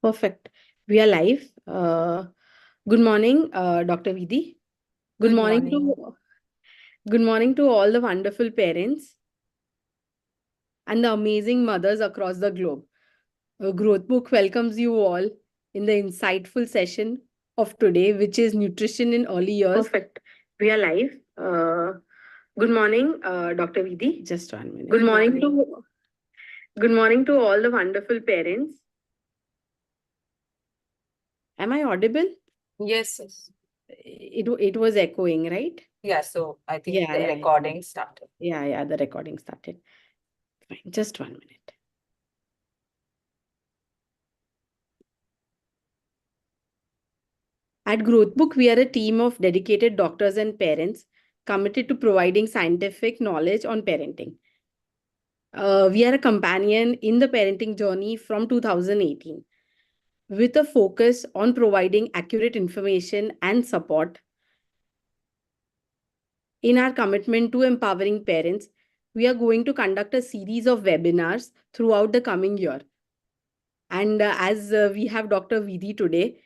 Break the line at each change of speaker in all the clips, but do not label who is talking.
Perfect. We are live. Good morning, Dr. Vidhi. Good
Good
morning
morning.
to good morning to all the wonderful parents and the amazing mothers across the globe. Growth Book welcomes you all in the insightful session of today, which is nutrition in early years. Perfect. We are live. Good morning, Dr. Vidhi. Just 1 minute.
Good morning.
Good morning to all the wonderful parents. Am I audible?
Yes.
It was echoing, right?
Yeah, so I think
Yeah,
the
yeah,
recording started.
yeah. The recording started. Fine, just 1 minute. At Growth Book, we are a team of dedicated doctors and parents committed to providing scientific knowledge on parenting. We are a companion in the parenting journey from 2018 with a focus on providing accurate information and support. In our commitment to empowering parents, we are going to conduct a series of webinars throughout the coming year. And as we have Dr. Vidhi today,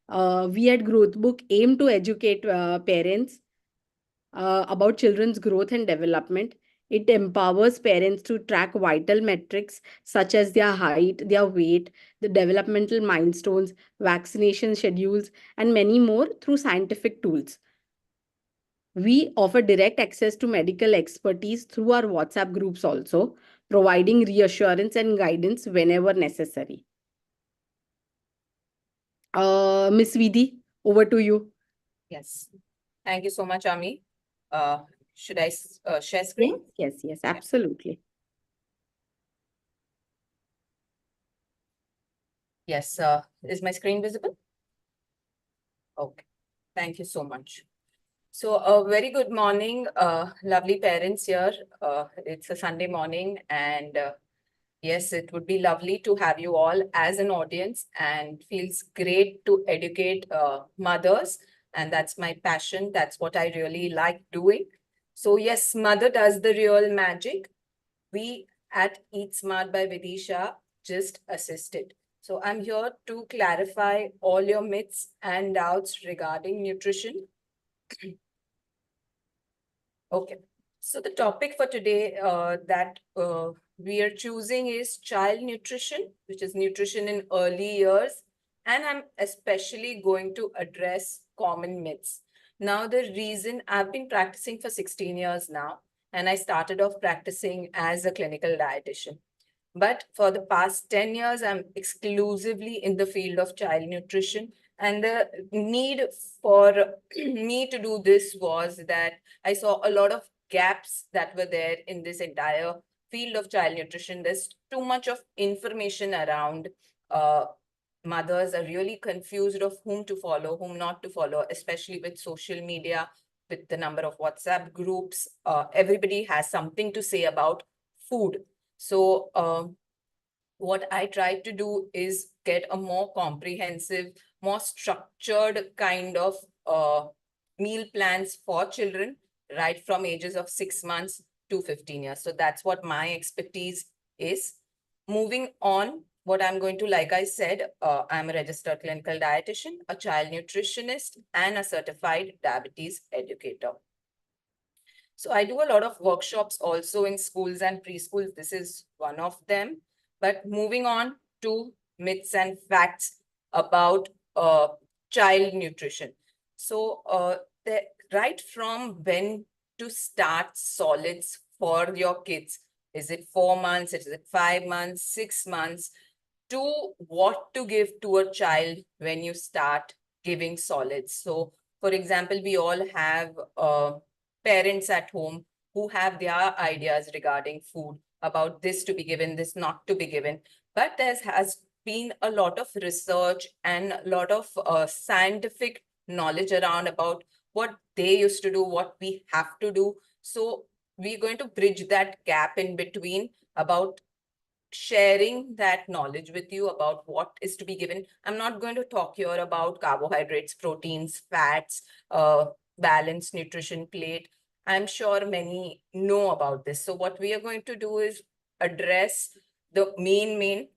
we at Growth Book aim to educate parents about children's growth and development. It empowers parents to track vital metrics such as their height, their weight, the developmental milestones, vaccination schedules, and many more through scientific tools. We offer direct access to medical expertise through our WhatsApp groups also, providing reassurance and guidance whenever necessary. Miss Vidhi, over to you.
Yes. Thank you so much, Ami. Should I share
Yes,
screen?
yes, absolutely.
Yes. Is my screen visible? Okay. Thank you so much. So a very good morning, lovely parents here. It's a Sunday morning and yes, it would be lovely to have you all as an audience and feels great to educate mothers. And that's my passion. That's what I really like doing. So yes, mother does the real magic. We at Eat Smart by Vidhi Shah just assisted. So I'm here to clarify all your myths and doubts regarding nutrition. Okay. So the topic for today that we are choosing is child nutrition, which is nutrition in early years. And I'm especially going to address common myths. Now, the reason I've been practicing for 16 years now, and I started off practicing as a clinical dietitian. But for the past 10 years, I'm exclusively in the field of child nutrition. And the need for me to do this was that I saw a lot of gaps that were there in this entire field of child nutrition. There's too much of information around. Mothers are really confused of whom to follow, whom not to follow, especially with social media, with the number of WhatsApp groups. Everybody has something to say about food. So what I tried to do is get a more comprehensive, more structured kind of meal plans for children right from ages of 6 months to 15 years. So that's what my expertise is. Moving on, what I'm going to, like I said, I'm a registered clinical dietitian, a child nutritionist, and a certified diabetes educator. So I do a lot of workshops also in schools and preschools. This is one of them. But moving on to myths and facts about child nutrition. So right from when to start solids for your kids? Is it 4 months? Is it 5 months, 6 months? To what to give to a child when you start giving solids? So for example, we all have parents at home who have their ideas regarding food, about this to be given, this not to be given. But there has been a lot of research and a lot of scientific knowledge around about what they used to do, what we have to do. So we're going to bridge that gap in between about sharing that knowledge with you about what is to be given. I'm not going to talk here about carbohydrates, proteins, fats, balanced nutrition plate. I'm sure many know about this. So what we are going to do is address the main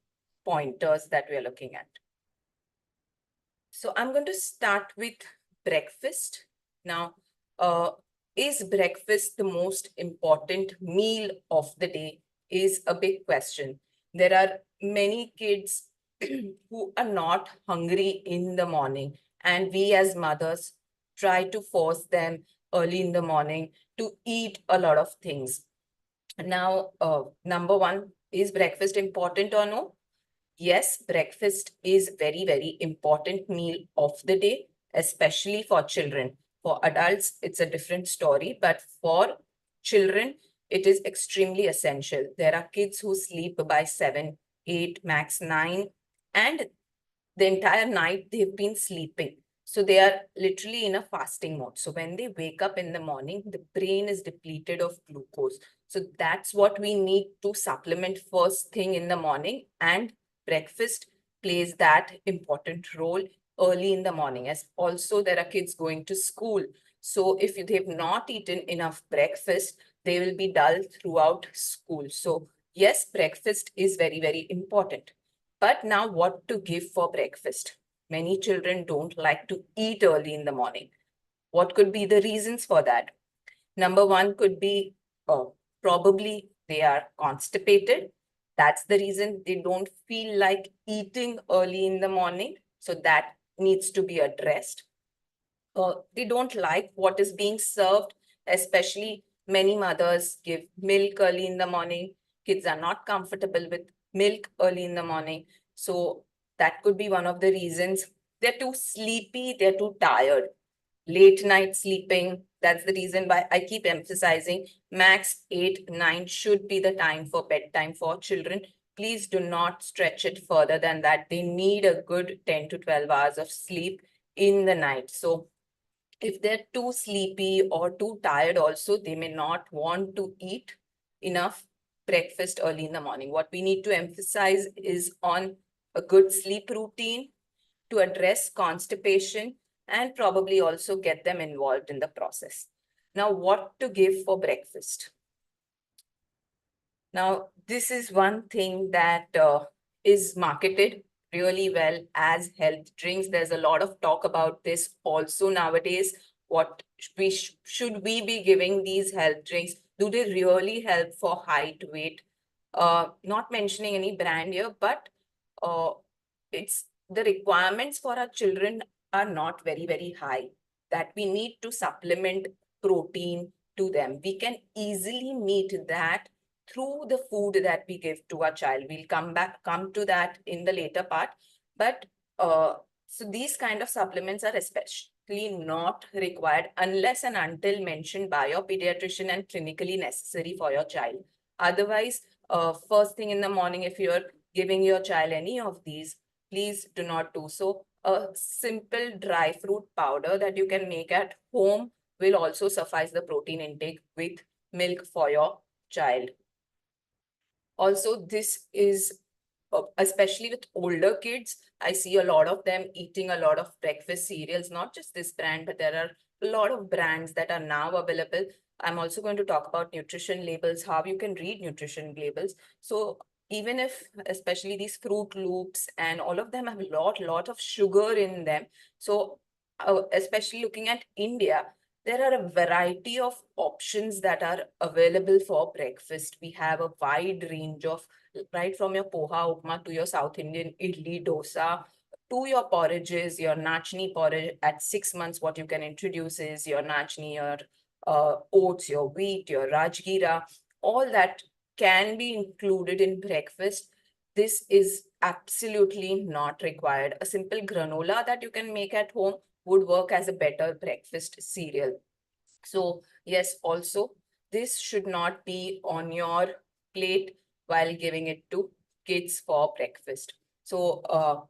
pointers that we are looking at. So I'm going to start with breakfast. Now, is breakfast the most important meal of the day? Is a big question. There are many kids who are not hungry in the morning, and we as mothers try to force them early in the morning to eat a lot of things. Now, number one, is breakfast important or no? Yes, breakfast is very, very important meal of the day, especially for children. For adults, it's a different story, but for children, it is extremely essential. There are kids who sleep by 7, 8, max 9, and the entire night they've been sleeping. So they are literally in a fasting mode. So when they wake up in the morning, the brain is depleted of glucose. So that's what we need to supplement first thing in the morning. And breakfast plays that important role early in the morning. As also there are kids going to school. So if they've not eaten enough breakfast, they will be dull throughout school. So yes, breakfast is very, very important. But now, what to give for breakfast? Many children don't like to eat early in the morning. What could be the reasons for that? Number one could be probably they are constipated. That's the reason they don't feel like eating early in the morning. So that needs to be addressed. They don't like what is being served, especially many mothers give milk early in the morning. Kids are not comfortable with milk early in the morning. So that could be one of the reasons. They're too sleepy, they're too tired. Late night sleeping, that's the reason why I keep emphasizing max 8, 9 should be the time for bedtime for children. Please do not stretch it further than that. They need a good 10 to 12 hours of sleep in the night. So if they're too sleepy or too tired also, they may not want to eat enough breakfast early in the morning. What we need to emphasize is on a good sleep routine to address constipation and probably also get them involved in the process. Now, what to give for breakfast? Now, this is one thing that is marketed really well as health drinks. There's a lot of talk about this also nowadays. What should we be giving these health drinks? Do they really help for height, weight? Not mentioning any brand here, but uh, it's the requirements for our children are not very, very high. That we need to supplement protein to them. We can easily meet that through the food that we give to our child. We'll come to that in the later part. But so these kind of supplements are especially not required unless and until mentioned by your pediatrician and clinically necessary for your child. Otherwise, first thing in the morning, if you're giving your child any of these, please do not do so. A simple dry fruit powder that you can make at home will also suffice the protein intake with milk for your child. Also, this is especially with older kids, I see a lot of them eating a lot of breakfast cereals, not just this brand, but there are a lot of brands that are now available. I'm also going to talk about nutrition labels, how you can read nutrition labels. So even if, especially these Fruit Loops and all of them have a lot of sugar in them. So especially looking at India, there are a variety of options that are available for breakfast. We have a wide range of, right from your poha upma to your South Indian idli dosa to your porridges, your nachni porridge. At 6 months, what you can introduce is your nachni, your oats, your wheat, your rajgira. All that can be included in breakfast. This is absolutely not required. A simple granola that you can make at home would work as a better breakfast cereal. So yes, also this should not be on your plate while giving it to kids for breakfast. So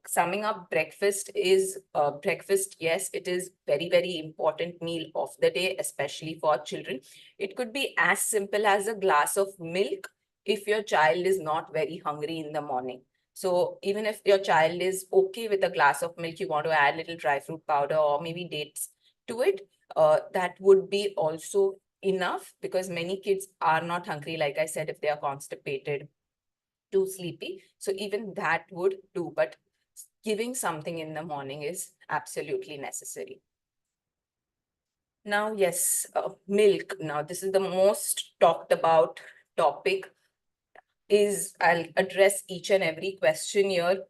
summing up, breakfast. Yes, it is very, very important meal of the day, especially for children. It could be as simple as a glass of milk if your child is not very hungry in the morning. So even if your child is okay with a glass of milk, you want to add little dry fruit powder or maybe dates to it, that would be also enough because many kids are not hungry, like I said, if they are constipated, too sleepy. So even that would do. But giving something in the morning is absolutely necessary. Now, yes, milk. Now, this is the most talked about topic. I'll address each and every question here.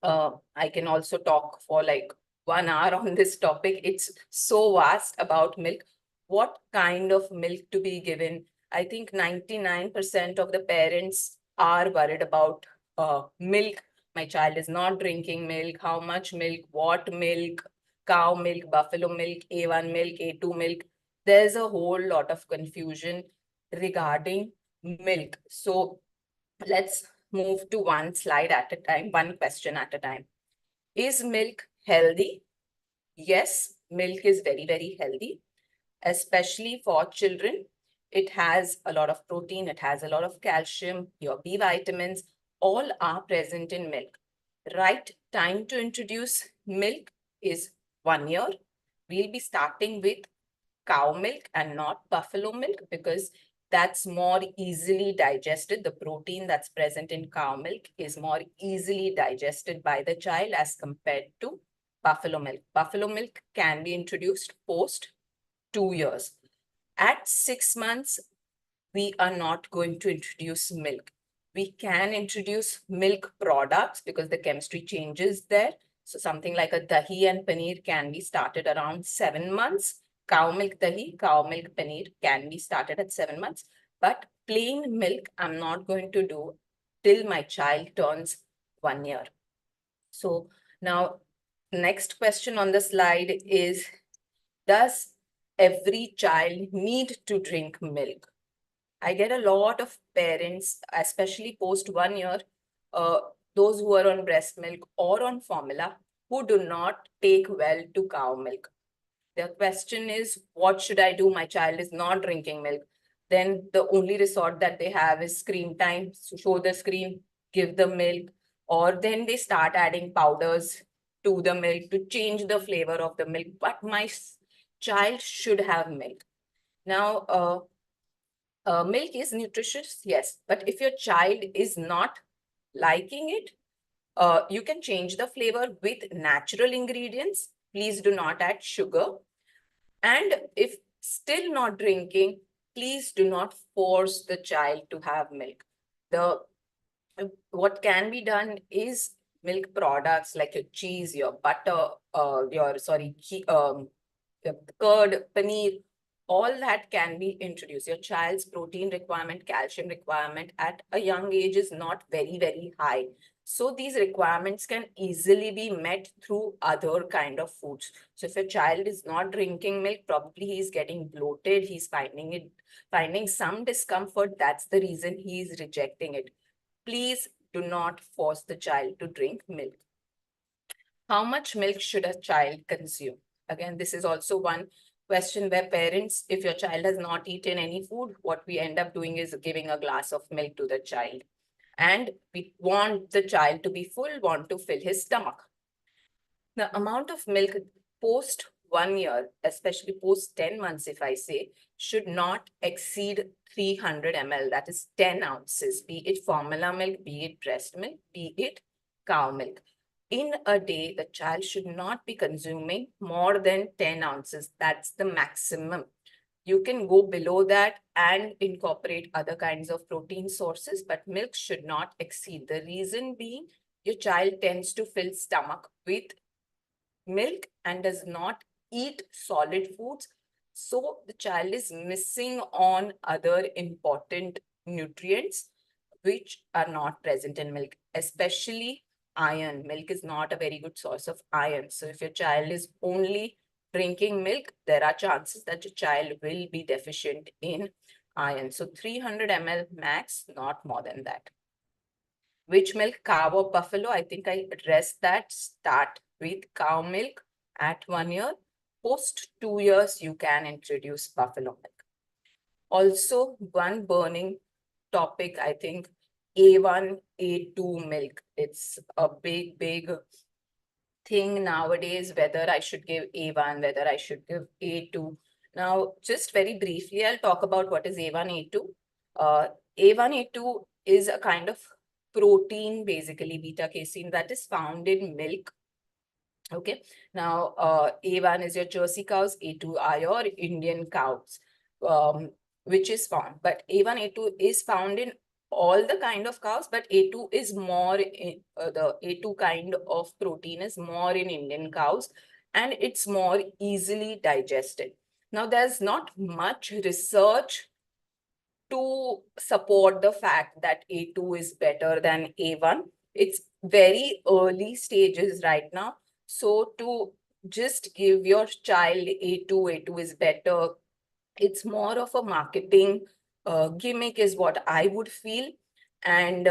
I can also talk for like 1 hour on this topic. It's so vast about milk. What kind of milk to be given? I think 99% of the parents are worried about milk. My child is not drinking milk. How much milk? What milk? Cow milk, buffalo milk, A1 milk, A2 milk. There's a whole lot of confusion regarding milk. So let's move to one slide at a time, one question at a time. Is milk healthy? Yes, milk is very, very healthy, especially for children. It has a lot of protein, it has a lot of calcium, your B vitamins, all are present in milk. Right time to introduce milk is 1 year. We'll be starting with cow milk and not buffalo milk because that's more easily digested. The protein that's present in cow milk is more easily digested by the child as compared to buffalo milk. Buffalo milk can be introduced post 2 years. At 6 months, we are not going to introduce milk. We can introduce milk products because the chemistry changes there. So something like a dahi and paneer can be started around 7 months. Cow milk dahi, cow milk paneer can be started at 7 months. But plain milk, I'm not going to do till my child turns 1 year. So now, next question on the slide is, does every child need to drink milk? I get a lot of parents, especially post 1 year, uh, those who are on breast milk or on formula, who do not take well to cow milk. The question is, what should I do? My child is not drinking milk. Then the only resort that they have is screen time. So show the screen, give the milk, or then they start adding powders to the milk to change the flavor of the milk. But my child should have milk. Now, milk is nutritious, yes, but if your child is not liking it, you can change the flavor with natural ingredients. Please do not add sugar. And if still not drinking, please do not force the child to have milk. The what can be done is milk products like your cheese, your butter, your curd, paneer, all that can be introduced. Your child's protein requirement, calcium requirement at a young age is not very, very high. So these requirements can easily be met through other kind of foods. So if your child is not drinking milk, probably he's getting bloated, he's finding some discomfort. That's the reason he is rejecting it. Please do not force the child to drink milk. How much milk should a child consume? Again, this is also one question where parents, if your child has not eaten any food, what we end up doing is giving a glass of milk to the child. And we want the child to be full, want to fill his stomach. The amount of milk post 1 year, especially post 10 months, if I say, should not exceed 300 ml. That is 10 ounces, be it formula milk, be it breast milk, be it cow milk. In a day, the child should not be consuming more than 10 ounces. That's the maximum. You can go below that and incorporate other kinds of protein sources, but milk should not exceed. The reason being, your child tends to fill stomach with milk and does not eat solid foods. So the child is missing on other important nutrients which are not present in milk, especially iron. Milk is not a very good source of iron. So if your child is only drinking milk, there are chances that your child will be deficient in iron. So 300 ml max, not more than that. Which milk, cow or buffalo? I think I addressed that. Start with cow milk at 1 year. Post 2 years, you can introduce buffalo milk. Also, one burning topic, I think, A1, A2 milk. It's a big, big thing nowadays, whether I should give A1, whether I should give A2. Now, just very briefly, I'll talk about what is A1, A2. A1, A2 is a kind of protein, basically beta casein, that is found in milk. Okay, now A1 is your Jersey cows, A2 are your Indian cows, which is found. But A1, A2 is found in all the kind of cows, but A2 is more in the A2 kind of protein is more in Indian cows, and it's more easily digested. Now, there's not much research to support the fact that A2 is better than A1. It's very early stages right now. So to just give your child A2 is better, it's more of a marketing gimmick is what I would feel. And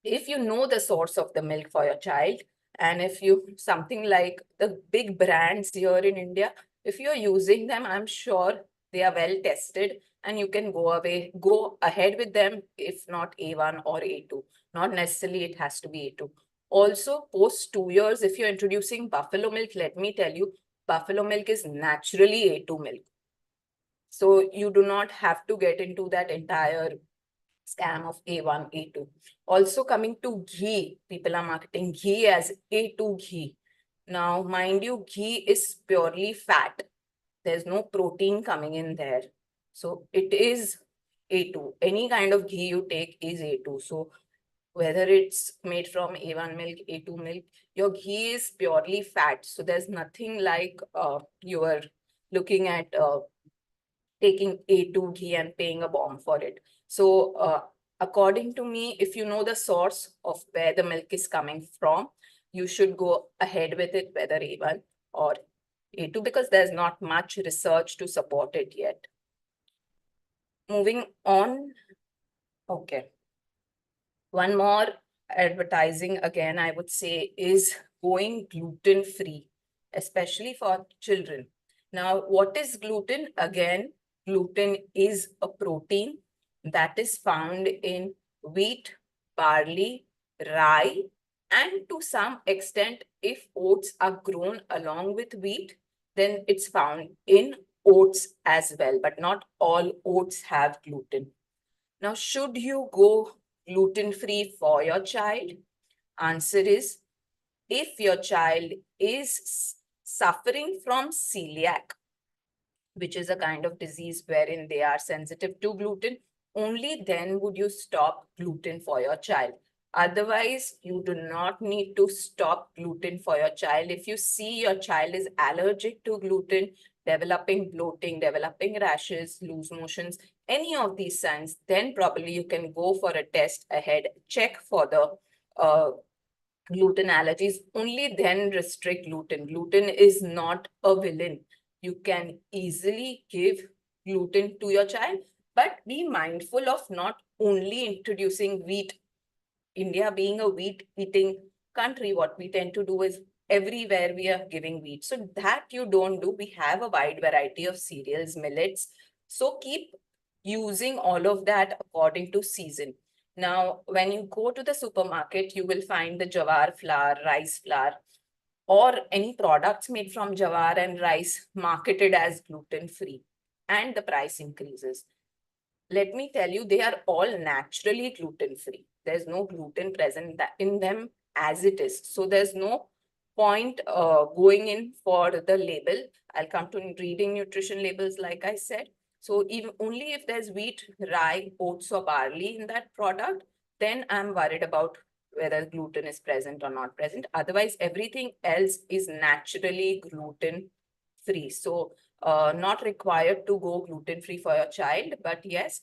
if you know the source of the milk for your child, and if you something like the big brands here in India, if you're using them, I'm sure they are well tested and you can go ahead with them, if not A1 or A2. Not necessarily it has to be A2. Also, post 2 years, if you're introducing buffalo milk, let me tell you, buffalo milk is naturally A2 milk. So you do not have to get into that entire scam of A1, A2. Also coming to ghee, people are marketing ghee as A2 ghee. Now, mind you, ghee is purely fat. There's no protein coming in there. So it is A2. Any kind of ghee you take is A2. So whether it's made from A1 milk, A2 milk, your ghee is purely fat. So there's nothing like you are looking at taking A2 ghee and paying a bomb for it. So according to me, if you know the source of where the milk is coming from, you should go ahead with it, whether A1 or A2, because there's not much research to support it yet. Moving on. Okay. One more advertising again, I would say, is going gluten-free, especially for children. Now, what is gluten? Again, gluten is a protein that is found in wheat, barley, rye, and to some extent, if oats are grown along with wheat, then it's found in oats as well, but not all oats have gluten. Now, should you go gluten-free for your child? Answer is, if your child is suffering from celiac, which is a kind of disease wherein they are sensitive to gluten, only then would you stop gluten for your child. Otherwise, you do not need to stop gluten for your child. If you see your child is allergic to gluten, developing bloating, developing rashes, loose motions, any of these signs, then probably you can go for a test ahead, check for the gluten allergies, only then restrict gluten. Gluten is not a villain. You can easily give gluten to your child, but be mindful of not only introducing wheat. India being a wheat eating country, what we tend to do is everywhere we are giving wheat. So that you don't do. We have a wide variety of cereals, millets. So keep using all of that according to season. Now, when you go to the supermarket, you will find the jawar flour, rice flour, or any products made from jawar and rice marketed as gluten-free, and the price increases. Let me tell you, they are all naturally gluten-free. There's no gluten present in them as it is. So there's no point going in for the label. I'll come to reading nutrition labels, like I said. So even only if there's wheat, rye, oats, or barley in that product, then I'm worried about whether gluten is present or not present. Otherwise, everything else is naturally gluten-free. So not required to go gluten-free for your child, but yes,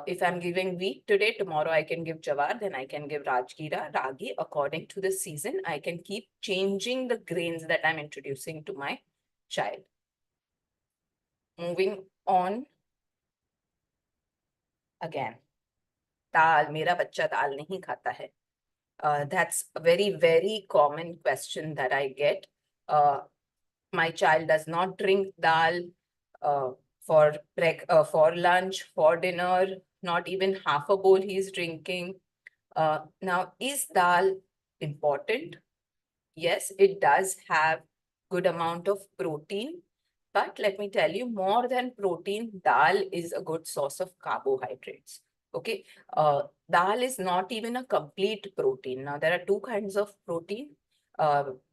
if I'm giving wheat today, tomorrow I can give jawar, then I can give rajgira, ragi, according to the season. I can keep changing the grains that I'm introducing to my child. Moving on. Again, dal, mera bachcha dal nahi khata hai. That's a very, very common question that I get. My child does not drink dal for lunch, for dinner, not even half a bowl he's drinking. Now, is dal important? Yes, it does have good amount of protein, but let me tell you, more than protein, dal is a good source of carbohydrates. Okay, dal is not even a complete protein. Now, there are two kinds of protein.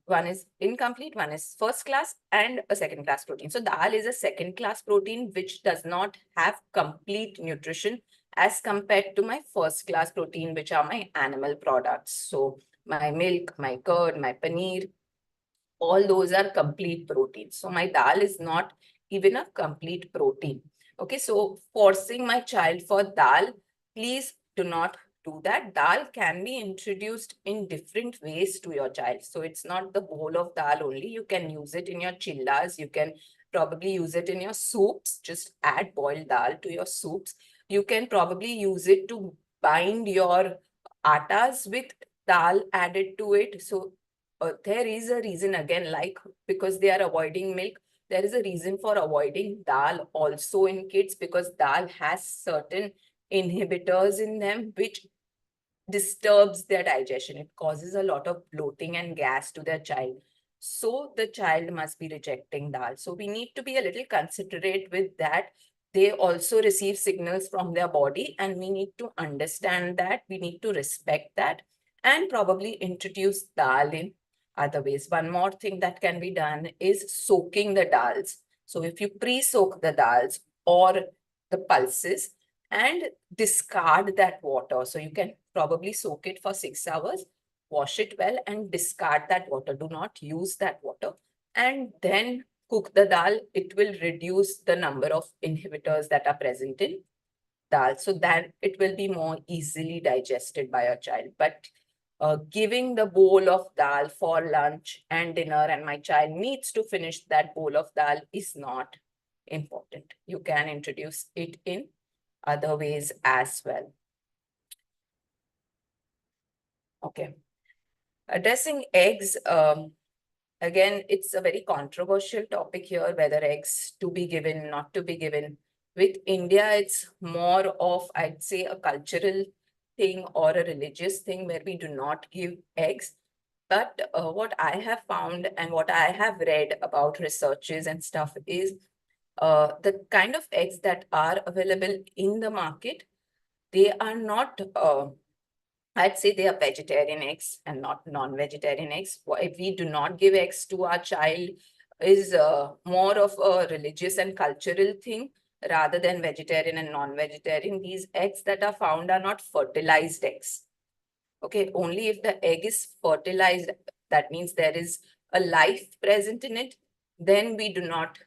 One is incomplete, one is first class, and a second class protein. So, dal is a second class protein which does not have complete nutrition as compared to my first class protein, which are my animal products. So, my milk, my curd, my paneer, all those are complete proteins. So my dal is not even a complete protein. Okay, so forcing my child for dal, please do not do that. Dal can be introduced in different ways to your child. So it's not the bowl of dal only. You can use it in your chillas. You can probably use it in your soups. Just add boiled dal to your soups. You can probably use it to bind your attas with dal added to it. So there is a reason again, like because they are avoiding milk, there is a reason for avoiding dal also in kids, because dal has certain inhibitors in them which disturbs their digestion. It causes a lot of bloating and gas to their child. So the child must be rejecting dal. So we need to be a little considerate with that. They also receive signals from their body, and we need to understand that. We need to respect that and probably introduce dal in other ways. One more thing that can be done is soaking the dals. So if you pre-soak the dals or the pulses and discard that water, so you can probably soak it for 6 hours, wash it well and discard that water. Do not use that water. And then cook the dal. It will reduce the number of inhibitors that are present in dal, so that it will be more easily digested by a child. But giving the bowl of dal for lunch and dinner, and my child needs to finish that bowl of dal, is not important. You can introduce it in other ways as well. Okay. Addressing eggs, again, it's a very controversial topic here, whether eggs to be given, not to be given. With India, it's more of, I'd say, a cultural thing or a religious thing where we do not give eggs. But what I have found and what I have read about researches and stuff is the kind of eggs that are available in the market, they are not I'd say they are vegetarian eggs and not non-vegetarian eggs. Why we do not give eggs to our child is more of a religious and cultural thing rather than vegetarian and non-vegetarian. These eggs that are found are not fertilized eggs. Okay, only if the egg is fertilized, that means there is a life present in it, then we do not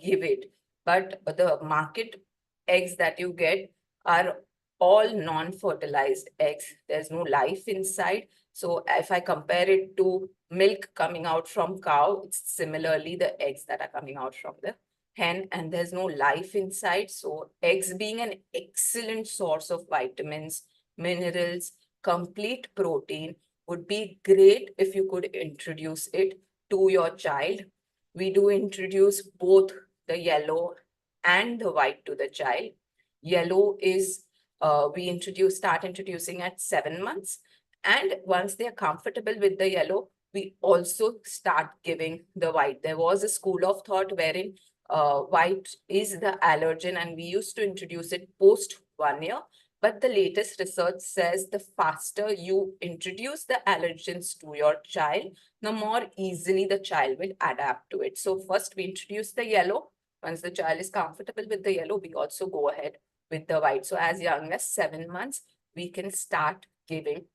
give it. But the market eggs that you get are all non-fertilized eggs. There's no life inside. So if I compare it to milk coming out from cow, it's similarly the eggs that are coming out from the hen, and there's no life inside. So eggs being an excellent source of vitamins, minerals, complete protein, would be great if you could introduce it to your child. We do introduce both the yellow and the white to the child. Yellow is we start introducing at 7 months, and once they are comfortable with the yellow, we also start giving the white. There was a school of thought wherein white is the allergen, and we used to introduce it post 1 year. But the latest research says the faster you introduce the allergens to your child, the more easily the child will adapt to it. So first we introduce the yellow. Once the child is comfortable with the yellow, we also go ahead with the white. So as young as 7 months, we can start giving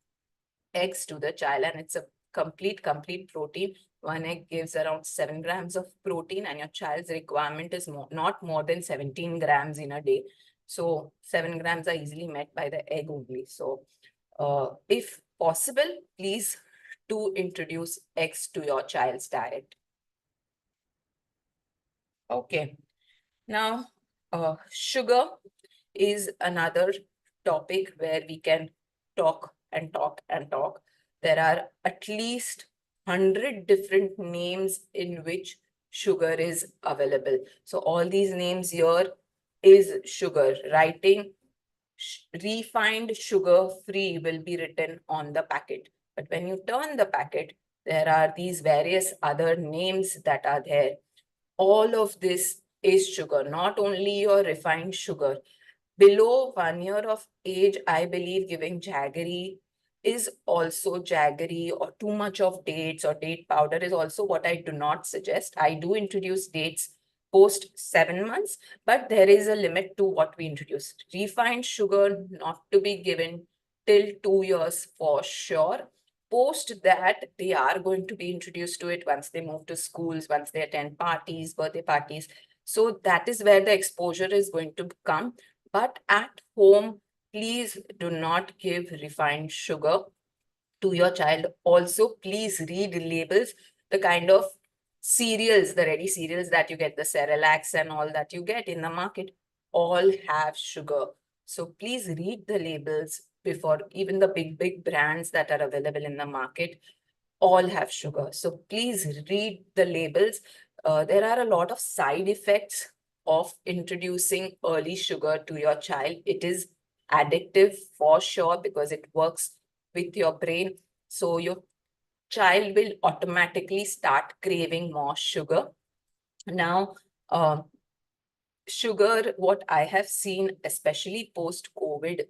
eggs to the child, and it's a complete protein. One egg gives around 7 grams of protein, and your child's requirement is not more than 17 grams in a day. So 7 grams are easily met by the egg only. So if possible, please do introduce eggs to your child's diet. Okay. Now, sugar is another topic where we can talk and talk and talk. There are at least 100 different names in which sugar is available. So all these names here is sugar. Writing refined sugar free will be written on the packet. But when you turn the packet, there are these various other names that are there. All of this is sugar, not only your refined sugar. Below 1 year of age, I believe giving jaggery is also jaggery, or too much of dates or date powder is also what I do not suggest. I do introduce dates post 7 months, but there is a limit to what we introduce. Refined sugar not to be given till 2 years for sure. Post that, they are going to be introduced to it once they move to schools, once they attend parties, birthday parties. So that is where the exposure is going to come. But at home, please do not give refined sugar to your child. Also, please read labels, the kind of cereals, the ready cereals that you get, the Cerelacs and all that you get in the market, all have sugar. So please read the labels before. Even the big brands that are available in the market all have sugar. So please read the labels. There are a lot of side effects of introducing early sugar to your child. It is addictive for sure because it works with your brain. So your child will automatically start craving more sugar. Now, sugar, what I have seen, especially post-COVID,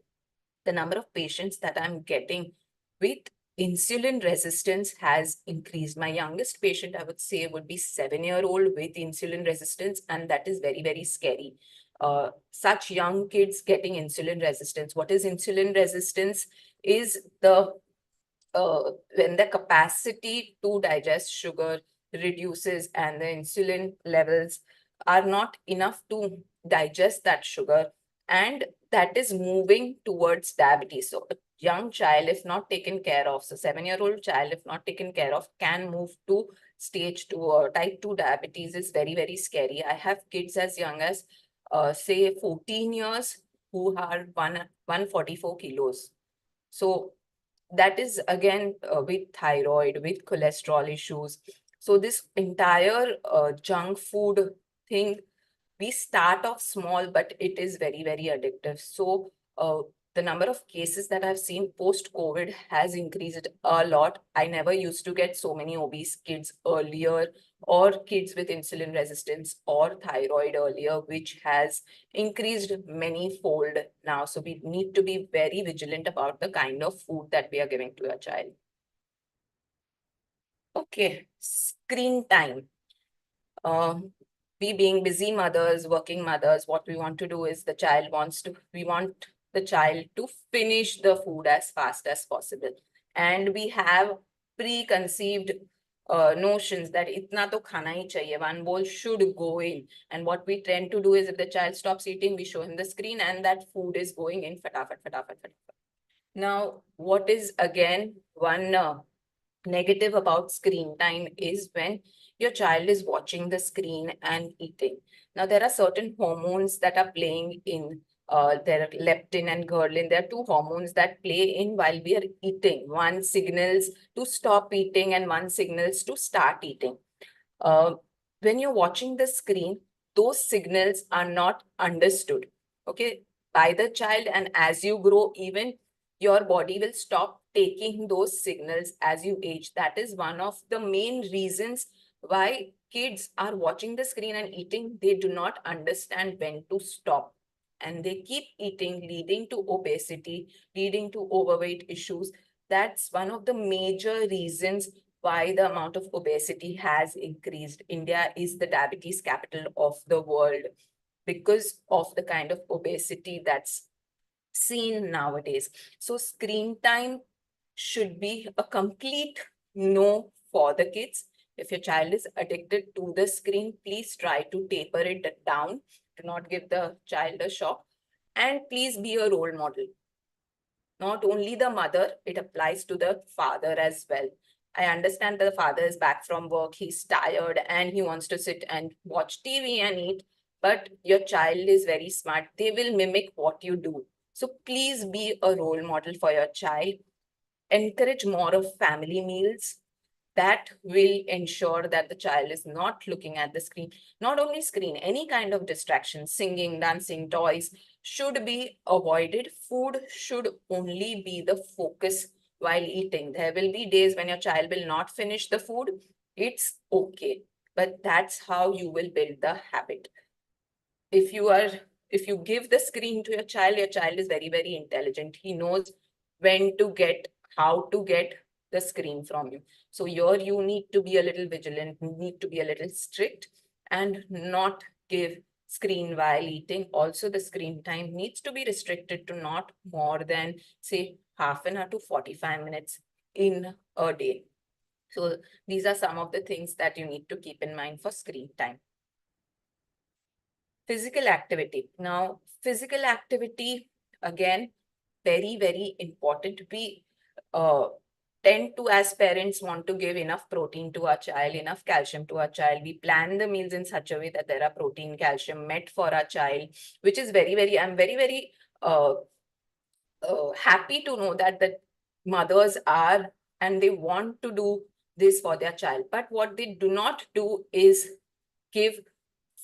the number of patients that I'm getting with insulin resistance has increased. My youngest patient, I would say, would be 7-year-old with insulin resistance, and that is very, very scary. Such young kids getting insulin resistance. What is insulin resistance? Is the when the capacity to digest sugar reduces and the insulin levels are not enough to digest that sugar, and that is moving towards diabetes. So a young child, if not taken care of, so 7-year-old child, if not taken care of, can move to stage 2 or type 2 diabetes. Is very, very scary. I have kids as young as say 14 years who are 144 kilos. So that is again with thyroid, with cholesterol issues. So this entire junk food thing, we start off small, but it is very, very addictive. So the number of cases that I've seen post-COVID has increased a lot. I never used to get so many obese kids earlier, or kids with insulin resistance or thyroid earlier, which has increased many fold now. So we need to be very vigilant about the kind of food that we are giving to a child. Okay, screen time. We being busy mothers, working mothers, what we want to do is we want the child to finish the food as fast as possible. And we have preconceived notions that itna to khana hi chahiye, one bowl should go in. And what we tend to do is if the child stops eating, we show him the screen and that food is going in fatafat, fatafat, fatafat. Now, what is again one negative about screen time is when your child is watching the screen and eating. Now, there are certain hormones that are playing in. There are leptin and ghrelin. There are two hormones that play in while we are eating. One signals to stop eating and one signals to start eating. Uh, when you're watching the screen, those signals are not understood, okay, by the child. And as you grow, even your body will stop taking those signals as you age. That is one of the main reasons why kids are watching the screen and eating. They do not understand when to stop. And they keep eating, leading to obesity, leading to overweight issues. That's one of the major reasons why the amount of obesity has increased. India is the diabetes capital of the world because of the kind of obesity that's seen nowadays. So screen time should be a complete no for the kids. If your child is addicted to the screen, please try to taper it down. Do not give the child a shock. And please be a role model. Not only the mother, it applies to the father as well. I understand the father is back from work, he's tired and he wants to sit and watch TV and eat, but your child is very smart. They will mimic what you do. So please be a role model for your child. Encourage more of family meals. That will ensure that the child is not looking at the screen. Not only screen, any kind of distraction, singing, dancing, toys should be avoided. Food should only be the focus while eating. There will be days when your child will not finish the food. It's okay, but that's how you will build the habit. If you are if you give the screen to your child is very, very intelligent. He knows when to get, how to get the screen from you. So here you need to be a little vigilant, need to be a little strict and not give screen while eating. Also, the screen time needs to be restricted to not more than, say, half an hour to 45 minutes in a day. So these are some of the things that you need to keep in mind for screen time. Physical activity. Now, physical activity, again, very, very important. We tend to, as parents, want to give enough protein to our child, enough calcium to our child. We plan the meals in such a way that there are protein, calcium met for our child, which is very, very, I'm very, very happy to know that the mothers are and they want to do this for their child. But what they do not do is give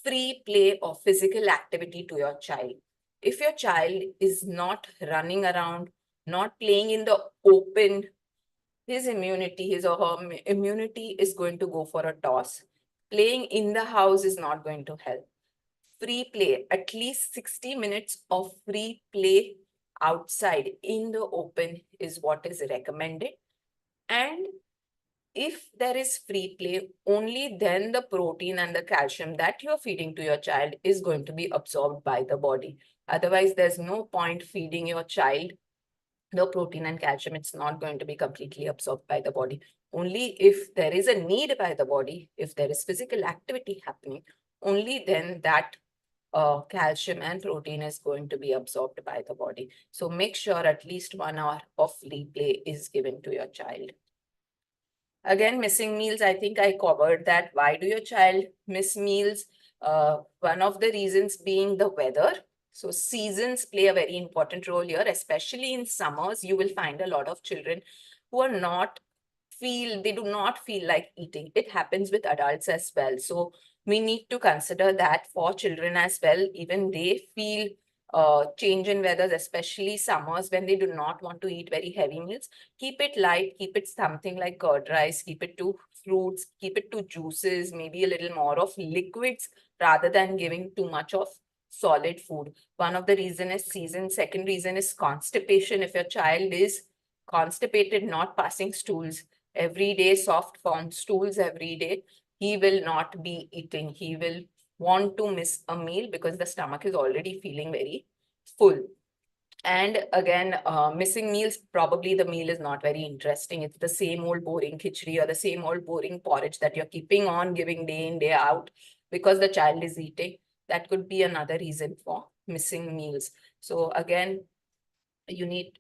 free play or physical activity to your child. If your child is not running around, not playing in the open, his immunity, his or her immunity is going to go for a toss. Playing in the house is not going to help. Free play, at least 60 minutes of free play outside in the open is what is recommended. And if there is free play, only then the protein and the calcium that you're feeding to your child is going to be absorbed by the body. Otherwise, there's no point feeding your child the protein and calcium. It's not going to be completely absorbed by the body. Only if there is a need by the body, if there is physical activity happening, only then that calcium and protein is going to be absorbed by the body. So make sure at least 1 hour of free play is given to your child. Again, missing meals, I think I covered that. Why do your child miss meals? One of the reasons being the weather. So seasons play a very important role here, especially in summers. You will find a lot of children who are not they do not feel like eating. It happens with adults as well. So we need to consider that for children as well. Even they feel change in weathers, especially summers when they do not want to eat very heavy meals. Keep it light, keep it something like curd rice, keep it to fruits, keep it to juices, maybe a little more of liquids rather than giving too much of solid food. One of the reason is season. Second reason is constipation. If your child is constipated, not passing stools every day, soft form stools every day, he will not be eating. He will want to miss a meal because the stomach is already feeling very full. And again, missing meals, probably the meal is not very interesting. It's the same old boring khichdi or the same old boring porridge that you're keeping on giving day in, day out because the child is eating. That could be another reason for missing meals. So again, you need,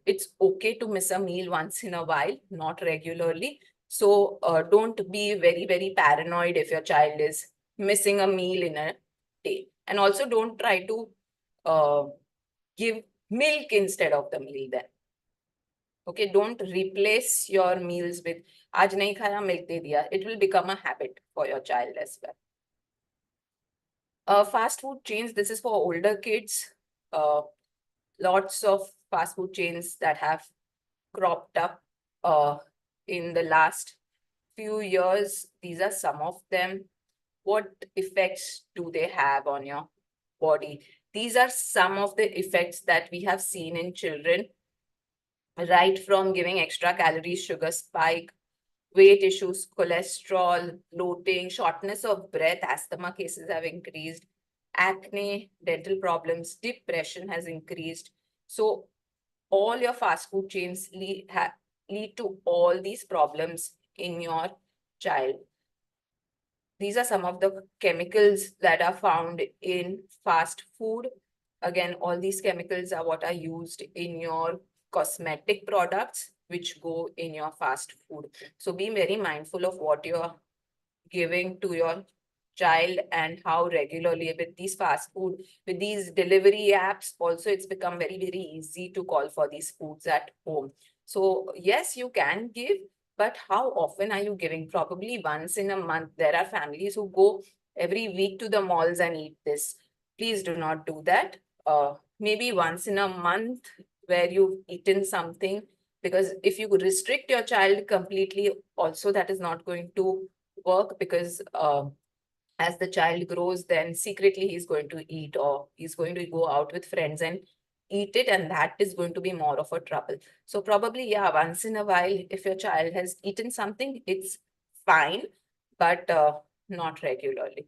it's okay to miss a meal once in a while, not regularly. So don't be very, very paranoid if your child is missing a meal in a day. And also don't try to uh, give milk instead of the meal then. Okay, don't replace your meals with aaj nahi khaya, milk de diya. It will become a habit for your child as well. Fast food chains, this is for older kids. Lots of fast food chains that have cropped up in the last few years. These are some of them. What effects do they have on your body? These are some of the effects that we have seen in children, right from giving extra calories, sugar spike, weight issues, cholesterol, bloating, shortness of breath, asthma cases have increased, acne, dental problems, depression has increased. So all your fast food chains lead to all these problems in your child. These are some of the chemicals that are found in fast food. Again, all these chemicals are what are used in your cosmetic products, which go in your fast food. So be very mindful of what you're giving to your child and how regularly with these fast food, with these delivery apps, also it's become very, very easy to call for these foods at home. So yes, you can give, but how often are you giving? Probably once in a month. There are families who go every week to the malls and eat this. Please do not do that. Maybe once in a month where you've eaten something, because if you restrict your child completely, also that is not going to work because as the child grows, then secretly he's going to eat, or he's going to go out with friends and eat it, and that is going to be more of a trouble. So probably, yeah, once in a while, if your child has eaten something, it's fine, but not regularly.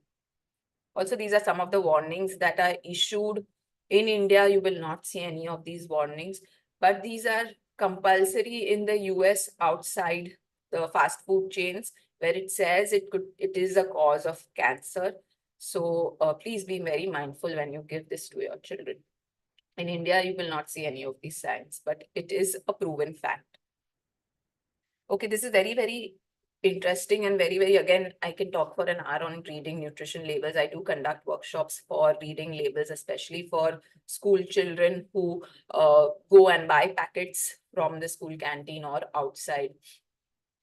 Also, these are some of the warnings that are issued. In India, you will not see any of these warnings, but these are compulsory in the US outside the fast food chains, where it says it is a cause of cancer. So please be very mindful when you give this to your children. In India, you will not see any of these signs, but it is a proven fact. Okay, this is very, very interesting and very, very, again, I can talk for an hour on reading nutrition labels. I do conduct workshops for reading labels, especially for school children who go and buy packets from the school canteen or outside.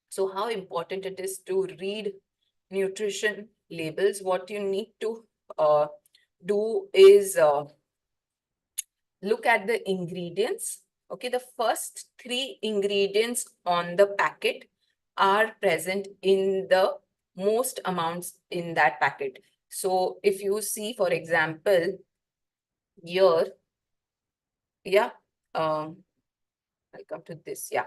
So how important it is to read nutrition labels. What you need to do is look at the ingredients. Okay, the first three ingredients on the packet are present in the most amounts in that packet. So if you see, for example, here, yeah, I'll come to this, yeah.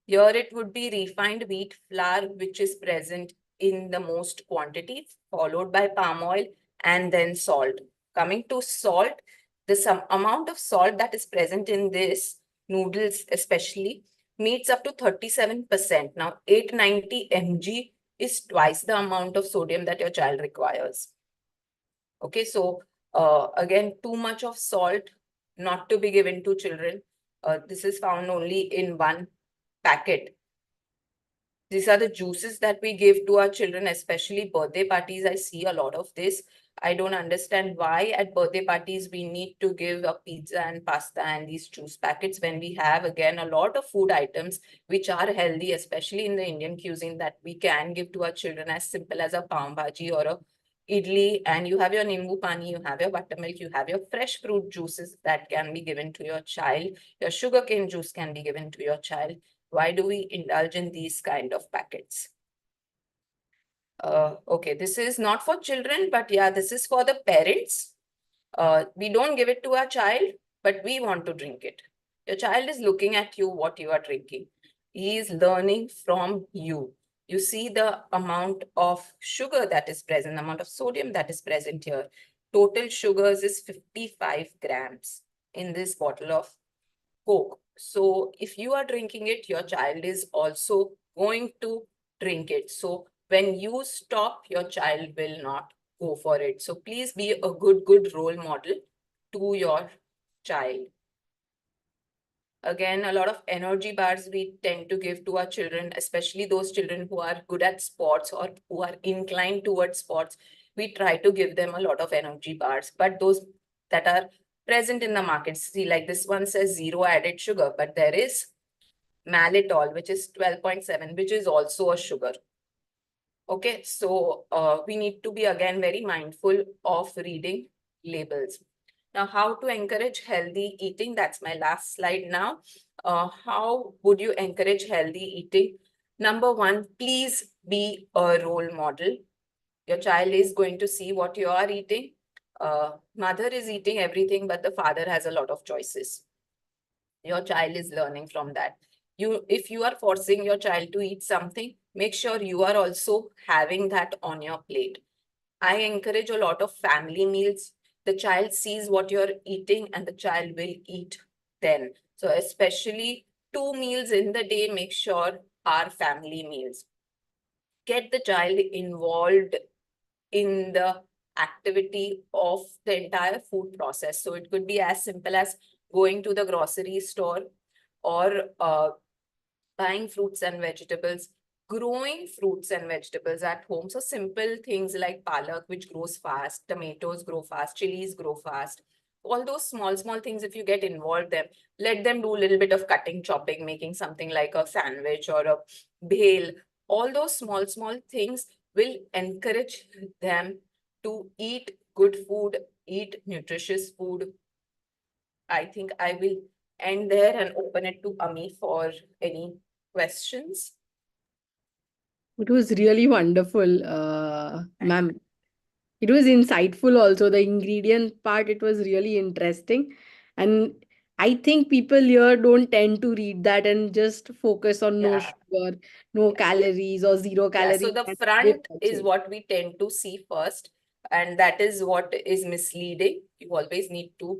Here it would be refined wheat flour, which is present in the most quantity, followed by palm oil and then salt. Coming to salt, the some amount of salt that is present in this noodles especially meets up to 37%. Now 890 mg is twice the amount of sodium that your child requires. Okay, so again, too much of salt not to be given to children. This is found only in one packet. These are the juices that we give to our children, especially birthday parties. I see a lot of this. I don't understand why at birthday parties we need to give a pizza and pasta and these juice packets when we have, again, a lot of food items which are healthy, especially in the Indian cuisine, that we can give to our children, as simple as a pav bhaji or a idli, and you have your nimbu pani, you have your buttermilk, you have your fresh fruit juices that can be given to your child. Your sugarcane juice can be given to your child. Why do we indulge in these kind of packets? Okay, this is not for children, but yeah, this is for the parents. We don't give it to our child, but we want to drink it. Your child is looking at you, what you are drinking. He is learning from you. You see the amount of sugar that is present, the amount of sodium that is present here. Total sugars is 55 grams in this bottle of Coke. So if you are drinking it, your child is also going to drink it. So when you stop, your child will not go for it. So please be a good role model to your child. Again, a lot of energy bars we tend to give to our children, especially those children who are good at sports or who are inclined towards sports. We try to give them a lot of energy bars, but those that are present in the market, see, like this one says zero added sugar, but there is malitol, which is 12.7, which is also a sugar. Okay, so we need to be, again, very mindful of reading labels. Now, how to encourage healthy eating? That's my last slide now. How would you encourage healthy eating? Number one, please be a role model. Your child is going to see what you are eating. Mother is eating everything, but the father has a lot of choices. Your child is learning from that. If you are forcing your child to eat something, make sure you are also having that on your plate. I encourage a lot of family meals. The child sees what you're eating and the child will eat then. So especially 2 meals in the day, make sure are family meals. Get the child involved in the activity of the entire food process. So it could be as simple as going to the grocery store or buying fruits and vegetables, growing fruits and vegetables at home. So simple things like palak, which grows fast, tomatoes grow fast, chilies grow fast. All those small things, if you get involved them, let them do a little bit of cutting, chopping, making something like a sandwich or a bhel. All those small things will encourage them to eat good food, eat nutritious food. I think I will end there and open it to Ami for any questions.
It was really wonderful,
Thank
ma'am. It was insightful also. The ingredient part, it was really interesting. And I think people here don't tend to read that and just focus on no
Yeah.
sugar, no calories or zero
Yeah, so
calories
the
and they
front is
purchase.
what we tend to see first, and that is what is misleading. You always need to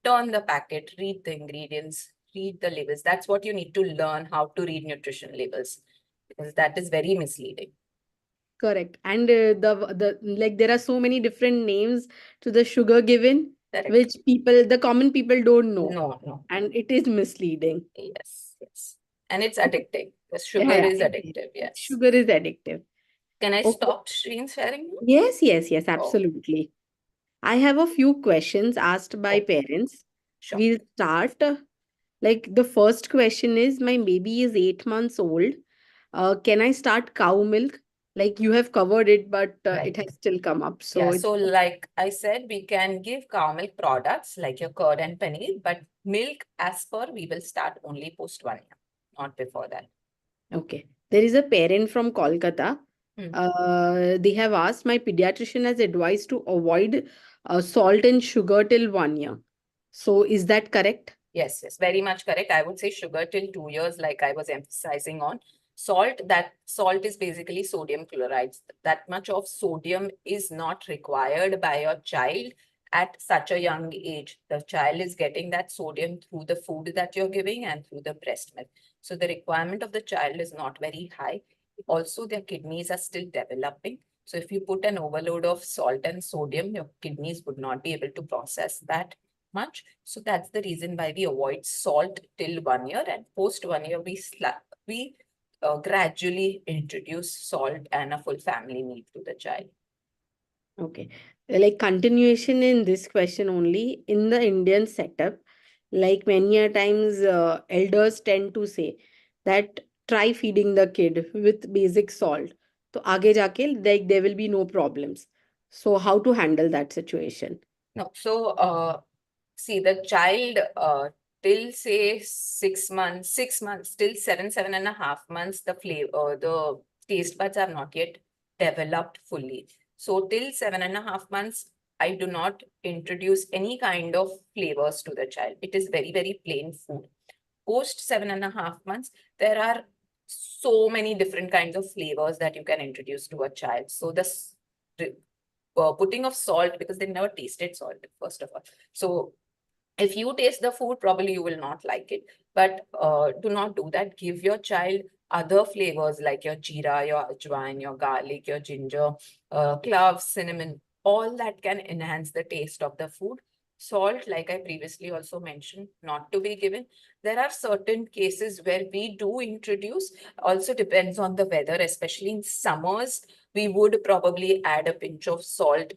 turn the packet, read the ingredients, read the labels. That's what you need to learn, how to read nutrition labels, because that is very misleading.
Correct. And the like there are so many different names to the sugar given,
Correct.
which people, the common people don't know.
No, no.
And it is misleading.
Yes, yes. And it's
Okay.
addicting. The
Yeah,
sugar
yeah,
is
it is.
addictive. Yes.
Sugar is addictive.
Can I
Okay.
stop screen sharing now?
Yes, yes, yes,
Oh,
absolutely. I have a few questions asked by
oh,
parents.
sure.
We'll start. Like the first question is, my baby is 8 months old. Can I start cow milk? Like you have covered it, but it
Right.
has still come up. So
Yeah,
it's
so like I said, we can give cow milk products like your curd and paneer, but milk as per we will start only post 1 year, not before that.
okay. There is a parent from Kolkata.
Hmm.
They have asked, my pediatrician has advised to avoid salt and sugar till 1 year. So is that correct?
Yes, yes, very much correct. I would say sugar till 2 years, like I was emphasizing on. Salt, that salt is basically sodium chloride. That much of sodium is not required by your child at such a young age. The child is getting that sodium through the food that you're giving and through the breast milk. So the requirement of the child is not very high. Also, their kidneys are still developing. So if you put an overload of salt and sodium, your kidneys would not be able to process that much. So that's the reason why we avoid salt till 1 year, and post 1 year we gradually introduce salt and a full family meal to the child.
Okay. Like continuation in this question only, in the Indian setup, like many a times elders tend to say that try feeding the kid with basic salt. So आगे जाके like there will be no problems. So how to handle that situation?
No, so see the child till say 6 months, 6 months, till 7.5 months, the flavor, the taste buds are not yet developed fully. So till 7.5 months, I do not introduce any kind of flavors to the child. It is very, very plain food. Post 7.5 months, there are so many different kinds of flavors that you can introduce to a child. So this putting of salt, because they never tasted salt, first of all. So if you taste the food, probably you will not like it. But do not do that. Give your child other flavors like your jeera, your ajwain, your garlic, your ginger, cloves, cinnamon. All that can enhance the taste of the food. Salt, like I previously also mentioned, not to be given. There are certain cases where we do introduce, also depends on the weather, especially in summers, we would probably add a pinch of salt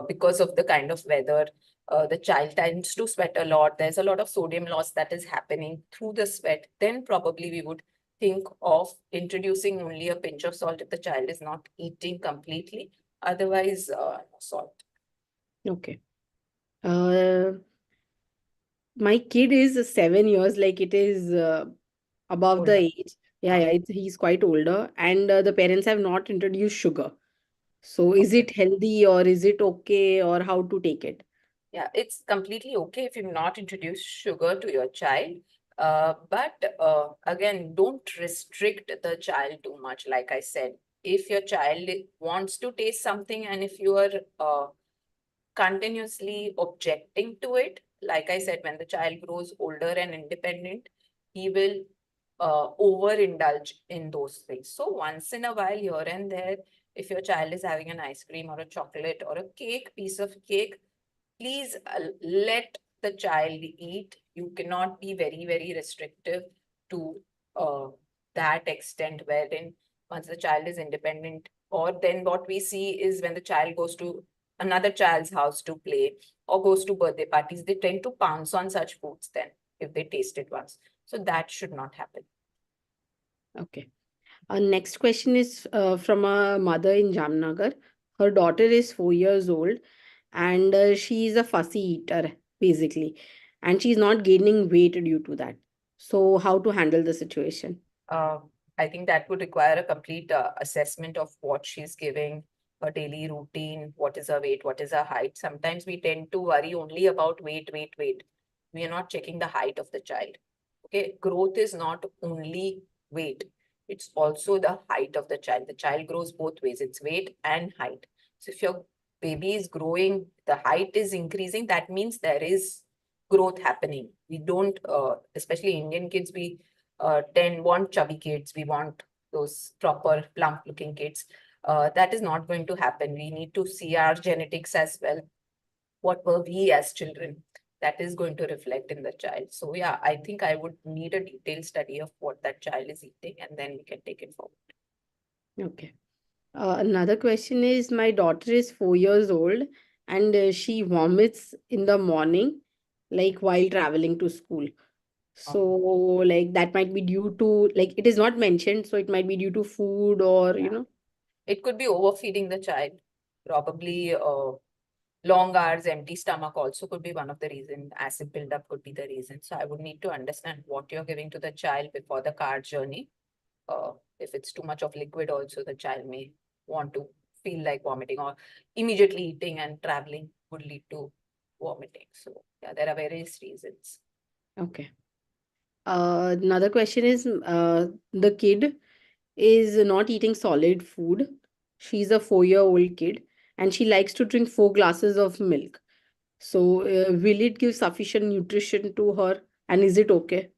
because of the kind of weather. The child tends to sweat a lot. There's a lot of sodium loss that is happening through the sweat. Then probably we would think of introducing only a pinch of salt if the child is not eating completely. Otherwise, no salt.
Okay. Uh, my kid is 7 years, like it is above the
Older.
age. Yeah, yeah, he's quite older, and the parents have not introduced sugar. So is
Okay.
it healthy or is it okay or how to take it?
Yeah, it's completely okay if you not introduce sugar to your child. But again, don't restrict the child too much. Like I said, if your child wants to taste something and if you are continuously objecting to it, like I said, when the child grows older and independent, he will overindulge in those things. So once in a while, here and there, if your child is having an ice cream or a chocolate or a cake, piece of cake, please let the child eat. You cannot be very, very restrictive to uh, that extent, wherein once the child is independent, or then what we see is when the child goes to another child's house to play or goes to birthday parties, they tend to pounce on such foods then if they taste it once. So that should not happen.
Okay. Our next question is from a mother in Jamnagar. Her daughter is 4 years old and she is a fussy eater, basically. And she's not gaining weight due to that. So, how to handle the situation?
Uh, I think that would require a complete assessment of what she's giving, a daily routine, what is our weight, what is our height. Sometimes we tend to worry only about weight, weight, weight. We are not checking the height of the child. Okay, growth is not only weight, it's also the height of the child. The child grows both ways, it's weight and height. So if your baby is growing, the height is increasing, that means there is growth happening. We don't, especially Indian kids, we tend want chubby kids. We want those proper plump looking kids. That is not going to happen. We need to see our genetics as well. What were we as children? That is going to reflect in the child. So yeah, I think I would need a detailed study of what that child is eating, and then we can take it forward.
Okay. Another question is, my daughter is 4 years old and she vomits in the morning, like while traveling to school. So, like that might be due to, like it is not mentioned, so it might be due to food or,
Yeah. It could be overfeeding the child. Probably long hours, empty stomach also could be one of the reason. Acid buildup could be the reason. So I would need to understand what you're giving to the child before the car journey. If it's too much of liquid also, the child may want to feel like vomiting, or immediately eating and traveling would lead to vomiting. So yeah, there are various reasons.
Okay. Another question is, the kid is not eating solid food. She's a 4-year-old kid and she likes to drink 4 glasses of milk. So, will it give sufficient nutrition to her? And is it okay?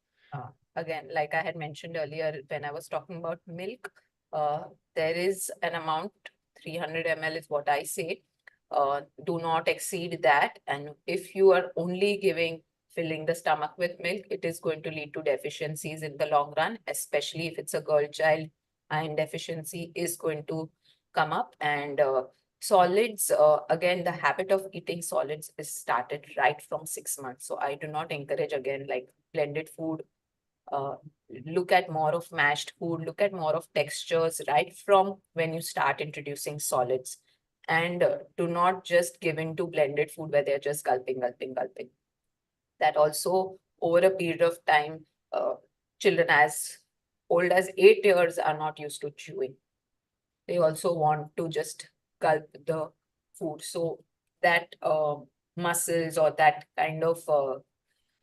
Again, like I had mentioned earlier, when I was talking about milk, uh, there is an amount, 300 ml is what I say. Do not exceed that. And if you are only filling the stomach with milk, it is going to lead to deficiencies in the long run, especially if it's a girl child. Iron deficiency is going to come up. And solids, again, the habit of eating solids is started right from 6 months. So I do not encourage, again, like blended food. uh, Look at more of mashed food, look at more of textures right from when you start introducing solids. And do not just give in to blended food where they're just gulping, gulping, gulping. That also, over a period of time, children as old as 8 years are not used to chewing. They also want to just gulp the food. So that muscles or that kind of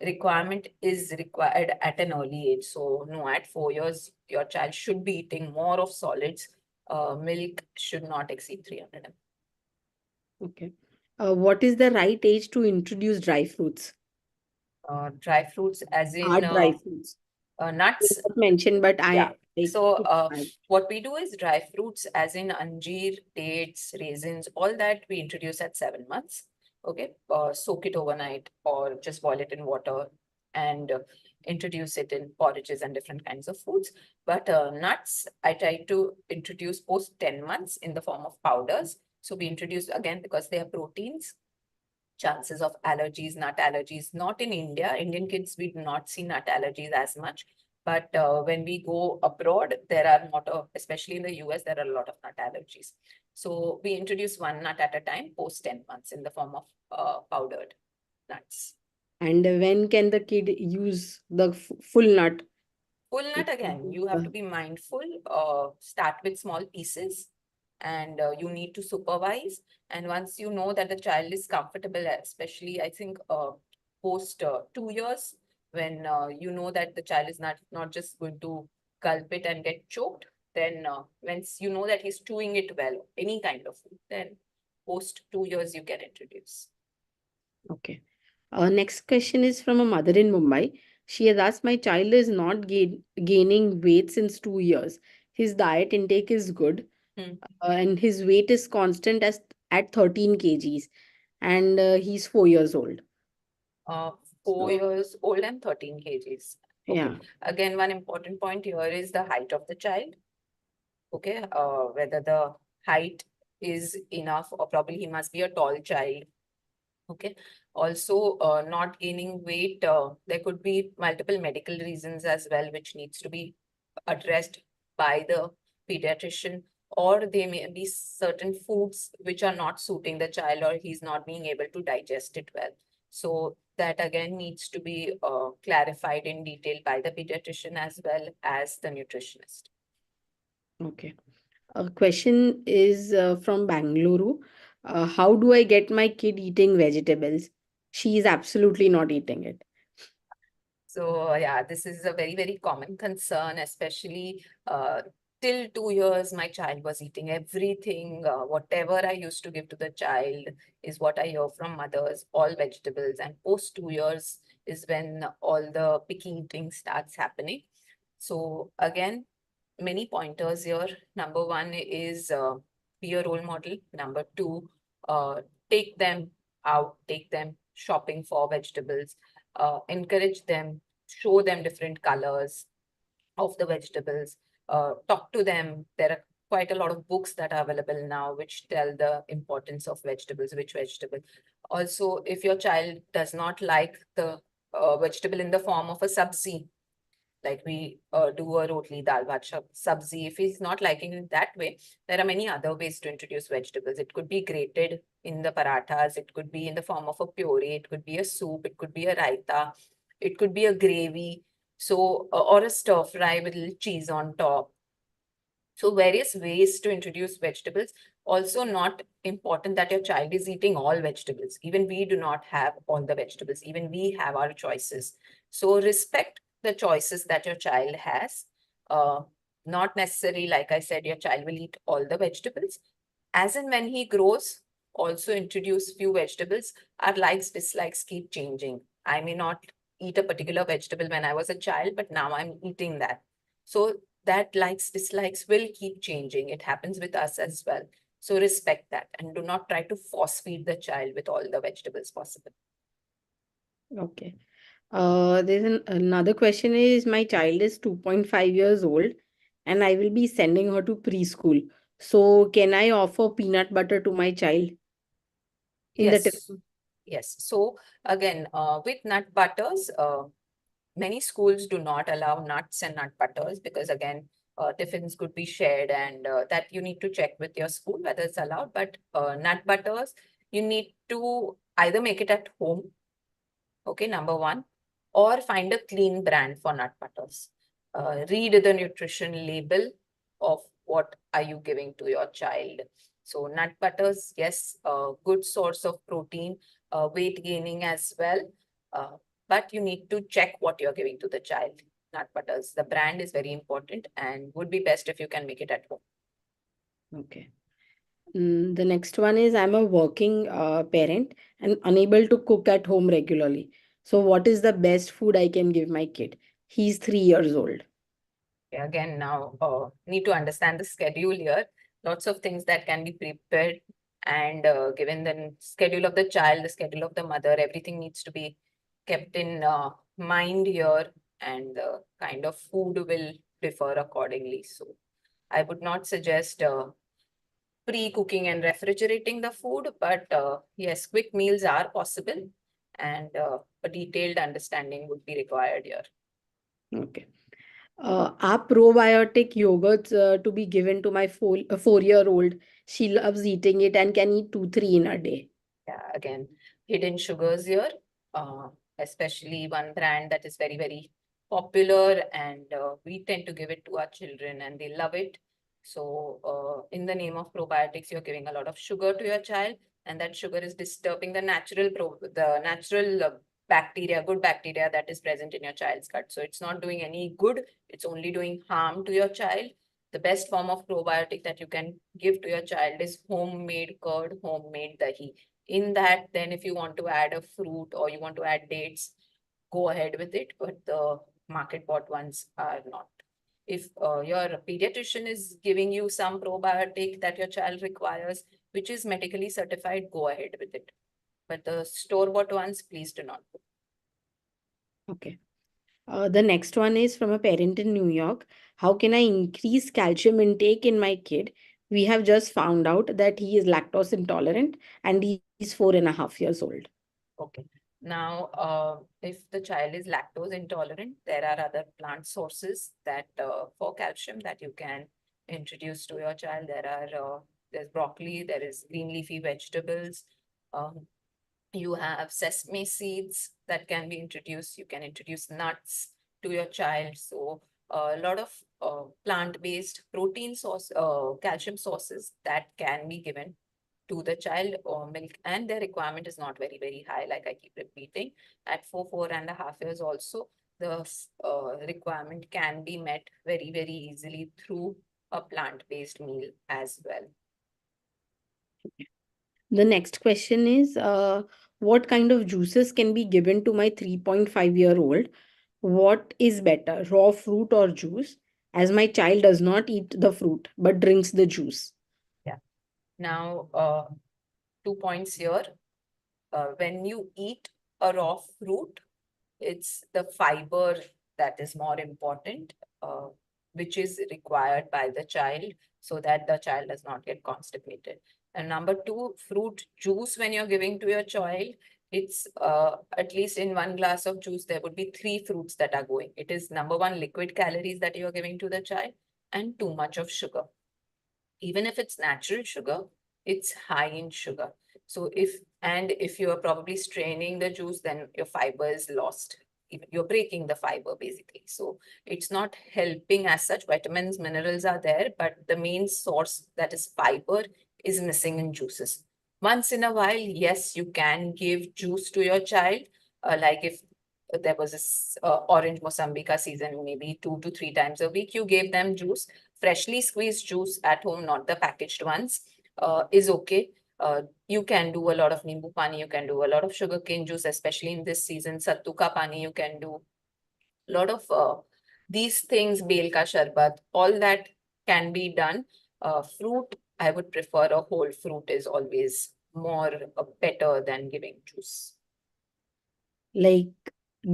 requirement is required at an early age. So no, at 4 years, your child should be eating more of solids. Milk should not exceed 300 ml.
Okay. What is the right age to introduce dry fruits?
Dry fruits, as in
Hard dry fruits.
nuts.
It's not mentioned, but
Yeah.
I like
So
to add.
what we do is dry fruits, as in anjeer, dates, raisins, all that we introduce at 7 months. Okay. Soak it overnight or just boil it in water and introduce it in porridges and different kinds of foods. But nuts, I try to introduce post 10 months in the form of powders. So we introduce, again, because they are proteins, chances of allergies, nut allergies. Not in India. Indian kids, we do not see nut allergies as much. But when we go abroad, there are not, especially in the US, there are a lot of nut allergies. So we introduce one nut at a time post 10 months in the form of powdered nuts.
And when can the kid use the full nut?
Full nut, again, you have to be mindful. Start with small pieces and you need to supervise. And once you know that the child is comfortable, especially I think post 2 years, when you know that the child is not just going to gulp it and get choked, then once you know that he's chewing it well, any kind of food, then post 2 years you can introduce.
Okay. Next question is from a mother in Mumbai. She has asked, my child is not gaining weight since 2 years. His diet intake is good,
Hmm.
and his weight is constant as at 13 kgs, and he's 4 years old.
Uh, 4 years old and 13 kgs. Okay.
Yeah.
Again, one important point here is the height of the child. Okay. Whether the height is enough, or probably he must be a tall child. Okay. Also, not gaining weight, there could be multiple medical reasons as well, which needs to be addressed by the pediatrician, or they may be certain foods which are not suiting the child, or he's not being able to digest it well. So that again needs to be clarified in detail by the pediatrician as well as the nutritionist.
Okay. A question is from Bangalore. How do I get my kid eating vegetables? She is absolutely not eating it.
So yeah, this is a very, very common concern, especially till 2 years, my child was eating everything. Whatever I used to give to the child is what I hear from mothers, all vegetables. And post 2 years is when all the picky eating starts happening. So again, many pointers here. Number one is be a role model. Number two, take them out, take them shopping for vegetables, encourage them, show them different colors of the vegetables, talk to them. There are quite a lot of books that are available now which tell the importance of vegetables, which vegetable. Also, if your child does not like the vegetable in the form of a sabzi, like we do a rotli dal bhat sabzi. If he's not liking it that way, there are many other ways to introduce vegetables. It could be grated in the parathas, it could be in the form of a puree, it could be a soup, it could be a raita, it could be a gravy. So, or a stir fry with little cheese on top. So various ways to introduce vegetables. Also not important that your child is eating all vegetables. Even we do not have all the vegetables. Even we have our choices. So respect the choices that your child has. Uh, Not necessarily, like I said, your child will eat all the vegetables. As and when he grows, also introduce few vegetables. Our likes, dislikes keep changing. I may not eat a particular vegetable when I was a child, but now I'm eating that. So that likes, dislikes will keep changing. It happens with us as well. So respect that and do not try to force feed the child with all the vegetables possible.
Okay. Another question is my child is 2.5 years old and I will be sending her to preschool. So can I offer peanut butter to my child in the
Yes.
tiffin?
Yes. So again, with nut butters, many schools do not allow nuts and nut butters because again, tiffins could be shared and that you need to check with your school whether it's allowed. But nut butters, you need to either make it at home. Okay, number one, or find a clean brand for nut butters. Read the nutrition label of what are you giving to your child. So nut butters, yes, a good source of protein, weight gaining as well. Uh, but you need to check what you're giving to the child. Nut butters, the brand is very important and would be best if you can make it at home.
Okay. The next one is I'm a working parent and unable to cook at home regularly. So what is the best food I can give my kid? He's 3 years old.
Again, now need to understand the schedule here. Lots of things that can be prepared and given the schedule of the child, the schedule of the mother, everything needs to be kept in mind here, and the kind of food will differ accordingly. So I would not suggest pre-cooking and refrigerating the food, but yes, quick meals are possible and a detailed understanding would be required here.
Okay. Are probiotic yogurts to be given to my 4-year-old? She loves eating it and can eat two, three in a day.
Yeah, again, hidden sugars here, uh, especially one brand that is very, very popular, and we tend to give it to our children and they love it. So, in the name of probiotics, you're giving a lot of sugar to your child, and that sugar is disturbing the natural bacteria, good bacteria that is present in your child's gut. So, it's not doing any good, it's only doing harm to your child. The best form of probiotic that you can give to your child is homemade curd, homemade dahi. In that, then if you want to add a fruit or you want to add dates, go ahead with it, but the market bought ones are not. If your pediatrician is giving you some probiotic that your child requires, which is medically certified, go ahead with it. But the store bought ones, please do not.
Okay. The next one is from a parent in New York. How can I increase calcium intake in my kid? We have just found out that he is lactose intolerant and he's 4.5 years old.
Okay. Now, if the child is lactose intolerant, there are other plant sources that for calcium that you can introduce to your child. There's broccoli, there is green leafy vegetables. Um, you have sesame seeds that can be introduced. You can introduce nuts to your child. So a lot of plant-based protein source, calcium sources that can be given to the child or milk, and their requirement is not very, very high, like I keep repeating. At 4.5 years also, the requirement can be met very, very easily through a plant-based meal as well.
The next question is what kind of juices can be given to my 3.5-year-old? What is better, raw fruit or juice? As my child does not eat the fruit but drinks the juice.
Yeah. Now, 2 points here. When you eat a raw fruit, it's the fiber that is more important, which is required by the child so that the child does not get constipated. And number two, fruit juice, when you're giving to your child, it's at least in one glass of juice, there would be 3 fruits that are going. It is number one, liquid calories that you're giving to the child, and too much of sugar. Even if it's natural sugar, it's high in sugar. So if you are probably straining the juice, then your fiber is lost. You're breaking the fiber basically. So it's not helping as such. Vitamins, minerals are there, but the main source, that is fiber, is missing in juices. Once in a while, yes, you can give juice to your child. Like if there was this orange Mozambique season, maybe 2 to 3 times a week, you gave them juice. Freshly squeezed juice at home, not the packaged ones, is okay. You can do a lot of nimbu pani, you can do a lot of sugarcane juice, especially in this season. Sattu ka pani, you can do a lot of these things, bel ka sharbat, all that can be done. Fruit, I would prefer a whole fruit is always more better than giving juice.
Like,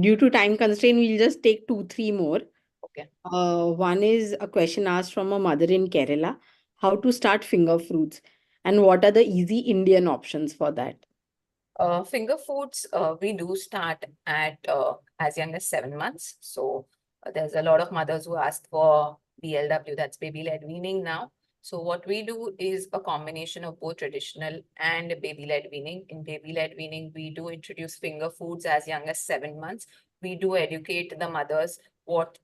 due to time constraint, we'll just take two, three more.
Okay.
One is a question asked from a mother in Kerala: how to start finger fruits, and what are the easy Indian options for that?
Finger foods, we do start at as young as 7 months. So there's a lot of mothers who ask for BLW, that's baby-led weaning now. So what we do is a combination of both traditional and baby-led weaning. In baby-led weaning, we do introduce finger foods as young as 7 months. We do educate the mothers what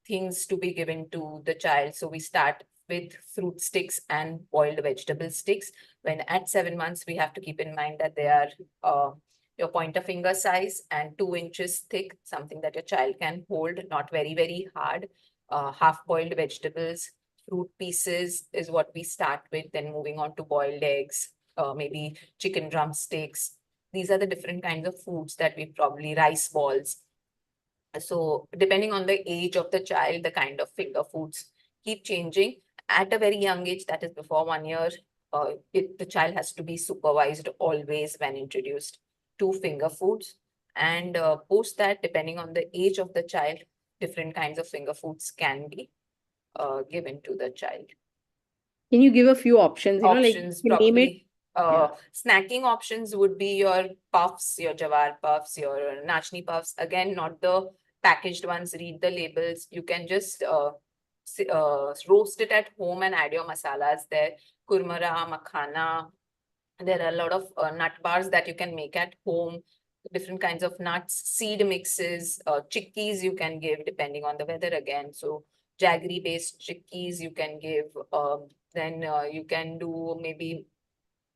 things to be given to the child. So we start with fruit sticks and boiled vegetable sticks. When at 7 months, we have to keep in mind that they are your pointer finger size and 2 inches thick, something that your child can hold, not very, very hard. Half-boiled vegetables, fruit pieces is what we start with, then moving on to boiled eggs, maybe chicken drumsticks. These are the different kinds of foods that we probably, rice balls. So depending on the age of the child, the kind of finger foods keep changing. At a very young age, that is before 1 year, the child has to be supervised always when introduced to finger foods. And post that, depending on the age of the child, different kinds of finger foods can be given to the child.
Can you give a few options? Like,
Options,
you name it.
probably
Yeah.
snacking options would be your puffs, your jawar puffs, your nachni puffs. Again, not the packaged ones. Read the labels. You can just roast it at home and add your masalas there. Kurmara, makhana. There are a lot of nut bars that you can make at home. Different kinds of nuts, seed mixes, chickpeas you can give depending on the weather again. So jaggery based chickpeas you can give. Then you can do maybe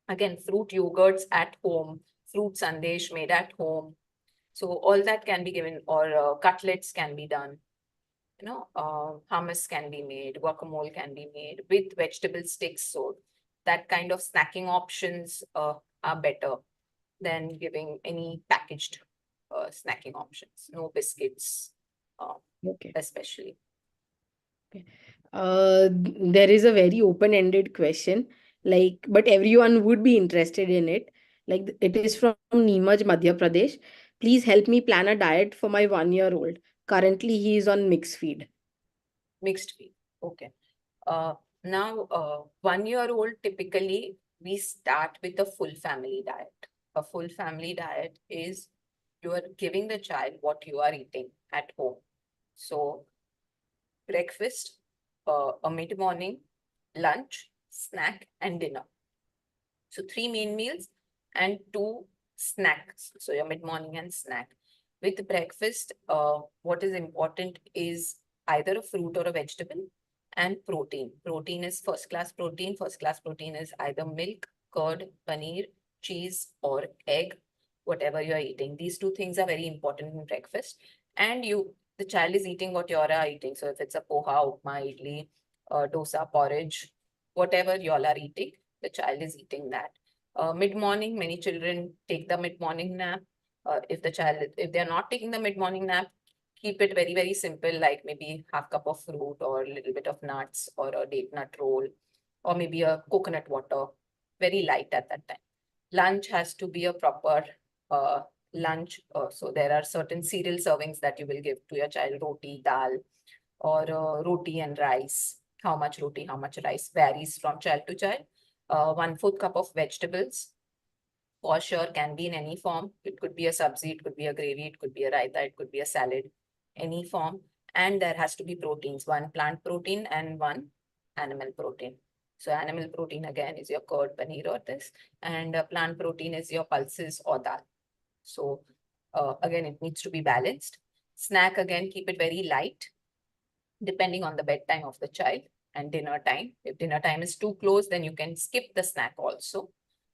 again fruit yogurts at home, fruit sandesh made at home. So all that can be given, or cutlets can be done. Hummus can be made, guacamole can be made with vegetable sticks. So that kind of snacking options are better than giving any packaged snacking options. No biscuits,
Okay.
especially.
Okay. There is a very open-ended question, like, but everyone would be interested in it. Like, it is from Neemaj, Madhya Pradesh. Please help me plan a diet for my 1-year-old. Currently, he is on mixed feed.
Mixed feed. Okay. Now, 1 year old, typically, we start with a full family diet. A full family diet is you are giving the child what you are eating at home. So, breakfast, a mid-morning, lunch, snack, and dinner. So, 3 main meals and 2 snacks. So, your mid-morning and snack. With breakfast, what is important is either a fruit or a vegetable, and protein. Protein is first class protein. First class protein is either milk, curd, paneer, cheese, or egg, whatever you are eating. These two things are very important in breakfast. And the child is eating what you are eating. So if it's a poha, upma, idli, dosa, porridge, whatever you all are eating, the child is eating that. Mid-morning, many children take the mid-morning nap. If they're not taking the mid-morning nap, keep it very, very simple, like maybe half cup of fruit or a little bit of nuts or a date nut roll, or maybe a coconut water, very light at that time. Lunch has to be a proper lunch. So there are certain cereal servings that you will give to your child, roti, dal, or roti and rice. How much roti, how much rice varies from child to child. 1/4 cup of vegetables, for sure, can be in any form. It could be a sabzi, it could be a gravy, it could be a raita, it could be a salad, any form. And there has to be proteins, one plant protein and one animal protein. So animal protein again is your curd, paneer or this, and plant protein is your pulses or dal. So again, it needs to be balanced. Snack, again, keep it very light, depending on the bedtime of the child, and dinner time. If dinner time is too close, then you can skip the snack also.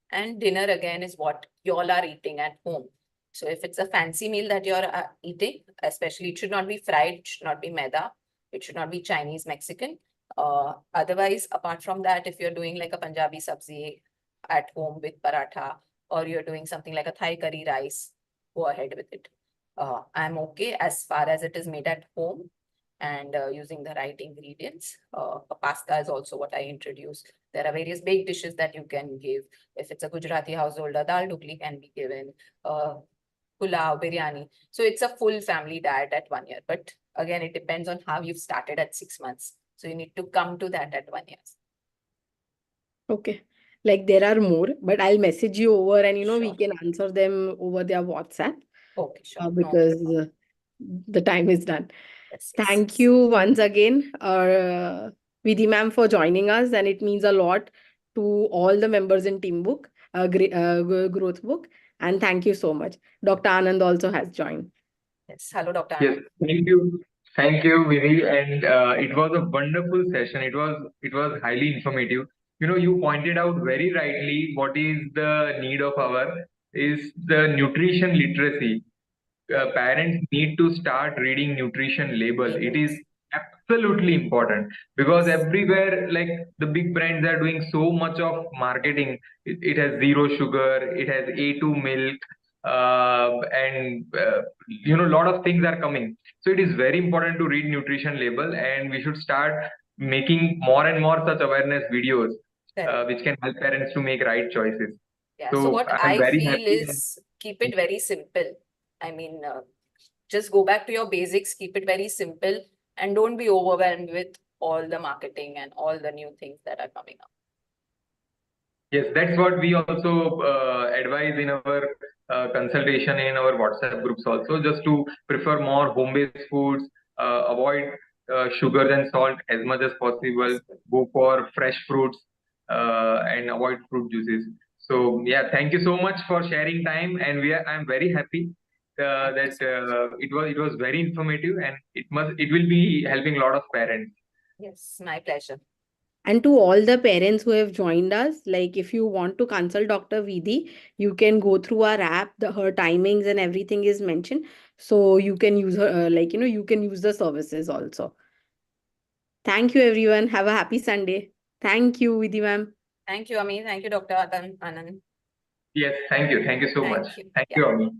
And dinner again is what you all are eating at home. So if it's a fancy meal that you're eating, especially, it should not be fried, it should not be maida, it should not be Chinese, Mexican. Otherwise, apart from that, if you're doing like a Punjabi sabzi at home with paratha, or you're doing something like a Thai curry rice, go ahead with it. I'm okay as far as it is made at home and using the right ingredients. A pasta is also what I introduced. There are various baked dishes that you can give. If it's a Gujarati household, a dal dhokli can be given, pulao, biryani. So it's a full family diet at 1 year. But again, it depends on how you've started at 6 months. So you need to come to that at 1 year.
Okay. Like there are more, but I'll message you over and we
Sure.
can answer them over their WhatsApp
Okay, sure. No
because
problem.
the time is done.
Yes,
Thank
yes.
you once again, Vidhi ma'am, for joining us, and it means a lot to all the members in Team Book, Growth Book, and thank you so much. Dr. Anand also has joined.
Yes. Hello, Dr.
Yes,
Anand.
thank you, Vidhi, and it was a wonderful session. It was highly informative. You pointed out very rightly what is the need of our is the nutrition literacy.
Right.
Parents need to start reading nutrition label. It is
Labels.
absolutely important because
Yes.
everywhere, like the big brands are doing so much of marketing. It has zero sugar, it has A2 milk, and a lot of things are coming. So it is very important to read nutrition label, and we should start making more and more such awareness videos,
Correct.
which can help parents to make right choices.
Yeah. So
So
what
I'm
I
very
feel
happy.
is keep it very simple. I mean, just go back to your basics, keep it very simple, and don't be overwhelmed with all the marketing and all the new things that are coming up.
Yes, that's what we also advise in our consultation in our WhatsApp groups also, just to prefer more home-based foods, avoid sugar and salt as much as possible, go for fresh fruits, and avoid fruit juices. So yeah, thank you so much for sharing time, and I'm very happy
Thank you
that
so much.
it was very informative, and it will be helping a lot of parents.
Yes, my pleasure.
And to all the parents who have joined us, like if you want to consult Dr. Vidhi, you can go through our app. Her timings and everything is mentioned, so you can use her. You can use the services also. Thank you, everyone. Have a happy Sunday. Thank you, Vidhi ma'am.
Thank you, Ami. Thank you, Dr. Anand.
Yes, thank you so much.
Thank you.
Thank
Yeah.
you, Ami.